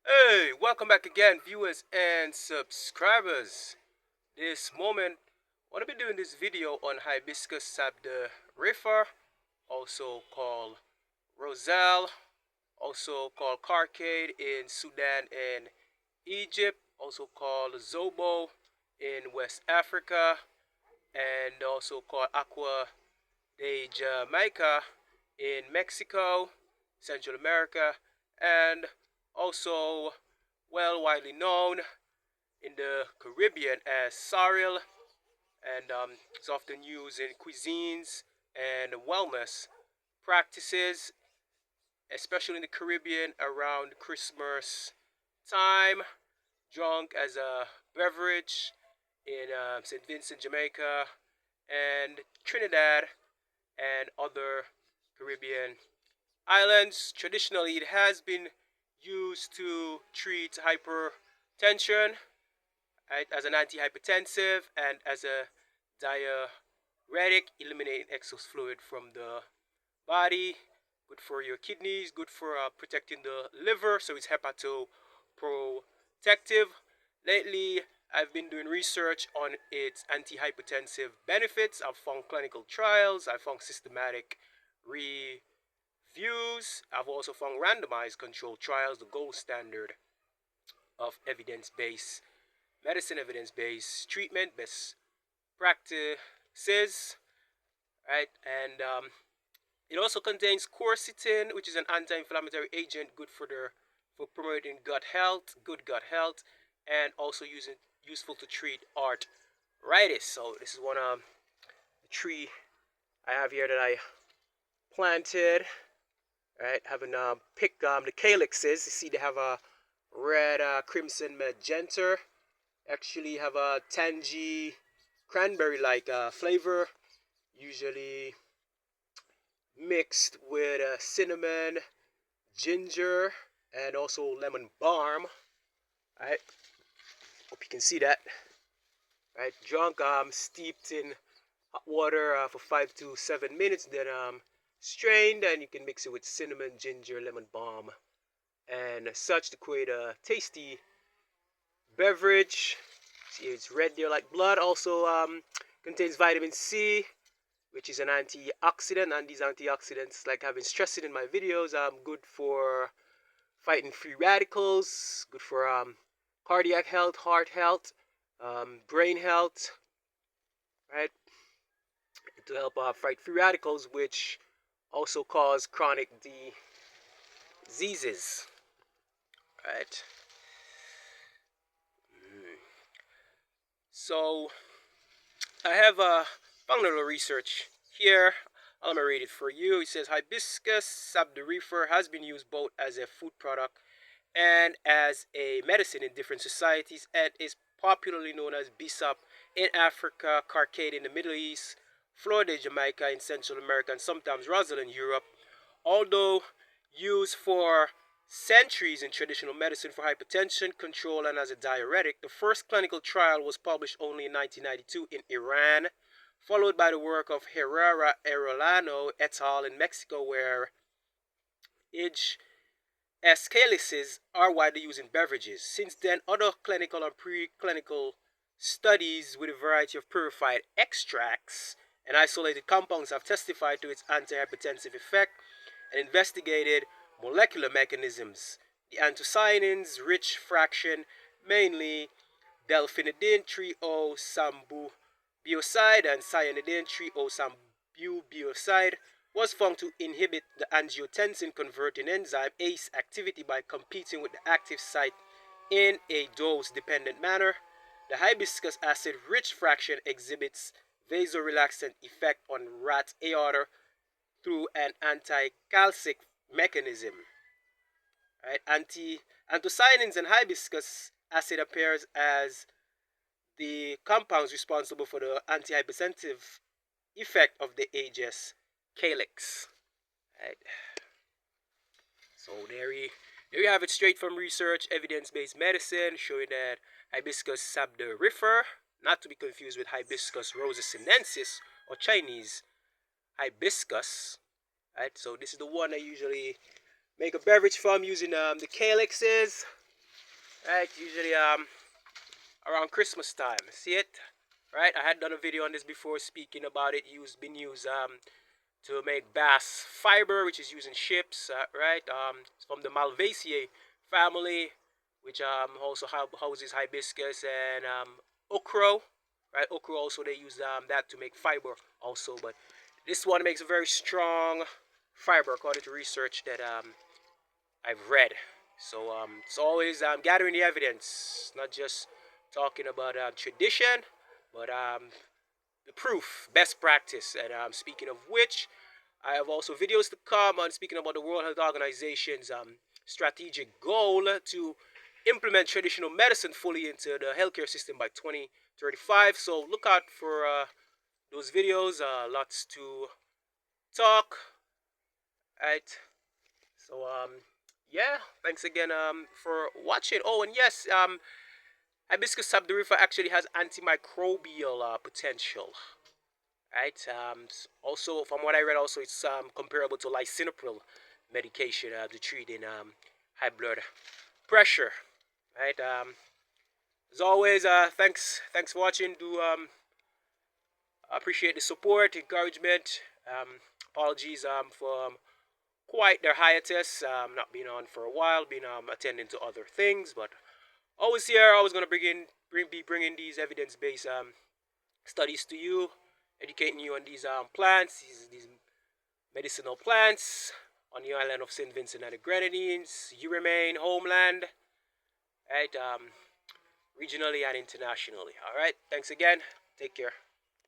Hey, welcome back again, viewers and subscribers. This moment, I want to be doing this video on Hibiscus sabdariffa, also called Roselle, also called Karkade in Sudan and Egypt, also called Zobo in West Africa, and also called Aqua de Jamaica in Mexico, Central America, and also well widely known in the Caribbean as sorrel, and it's often used in cuisines and wellness practices, especially in the Caribbean around Christmas time, drunk as a beverage in St. Vincent, Jamaica, and Trinidad, and other Caribbean islands. Traditionally, it has been used to treat hypertension, right, as an antihypertensive and as a diuretic, eliminating excess fluid from the body. Good for your kidneys, good for protecting the liver, so it's hepatoprotective. Lately, I've been doing research on its antihypertensive benefits. I've found clinical trials, I've found systematic reviews, I've also found randomized controlled trials, the gold standard of evidence-based medicine, evidence-based treatment, best practices, right? And it also contains quercetin, which is an anti-inflammatory agent, good for promoting gut health, good gut health, and also useful to treat arthritis. So this is one the tree I have here that I planted. Right, having pick the calyxes. You see, they have a red, crimson, magenta. Actually, have a tangy, cranberry-like flavor. Usually mixed with cinnamon, ginger, and also lemon balm. Right, hope you can see that. Right, drunk, steeped in hot water for 5 to 7 minutes, then strained, and you can mix it with cinnamon, ginger, lemon balm, and such to create a tasty beverage. See, it's red there like blood. Also contains vitamin C, which is an antioxidant, and these antioxidants, like I've been stressing in my videos, good for fighting free radicals, good for cardiac health, heart health, brain health, right? To help fight free radicals, which also cause chronic diseases, right? So I have found a little research here. I'm gonna read it for you. It says hibiscus sabdariffa has been used both as a food product and as a medicine in different societies, and is popularly known as bisop in Africa, Karkade in the Middle East, Florida, Jamaica in Central America, and sometimes Roselle in Europe. Although used for centuries in traditional medicine for hypertension control and as a diuretic, the first clinical trial was published only in 1992 in Iran, followed by the work of Herrera Arellano et al. In Mexico, where Ig calyces are widely used in beverages. Since then, other clinical and preclinical studies with a variety of purified extracts and isolated compounds have testified to its antihypertensive effect and investigated molecular mechanisms. The anthocyanins rich fraction, mainly delphinidine 3-O sambubioside and cyanidine 3-O sambubioside, was found to inhibit the angiotensin converting enzyme ACE activity by competing with the active site in a dose-dependent manner. The hibiscus acid-rich fraction exhibits vasorelaxant effect on rat aorta through an anti-calcic mechanism. Right? Anthocyanins and hibiscus acid appears as the compounds responsible for the antihypertensive effect of the Aegis calyx. Right? So there you have it, straight from research, evidence-based medicine, showing that hibiscus sabdariffa, not to be confused with hibiscus rosasinensis or Chinese hibiscus. Right? So this is the one I usually make a beverage from using the calyxes. right? Usually around Christmas time. See it? Right? I had done a video on this before speaking about it. Been used to make bass fiber, which is used in ships, right? It's from the Malvaceae family, which also houses hibiscus and okra, right? Okra also they use that to make fiber also, but this one makes a very strong fiber according to research that I've read. So it's always gathering the evidence, not just talking about tradition, but the proof, best practice. And speaking of which, I have also videos to come on speaking about the World Health Organization's strategic goal to implement traditional medicine fully into the healthcare system by 2035. So look out for those videos. Lots to talk. Right. So yeah. Thanks again for watching. Oh, and yes, Hibiscus sabdariffa actually has antimicrobial potential. Right. Also, from what I read, also it's comparable to lisinopril medication to treating high blood pressure. Right. As always, thanks for watching. Do appreciate the support, encouragement. Apologies for quite their hiatus. Not being on for a while, been attending to other things, but always here. Always gonna be bringing these evidence-based studies to you, educating you on these plants, these medicinal plants on the island of St. Vincent and the Grenadines. You remain homeland, right? Regionally and internationally. All right. Thanks again. Take care.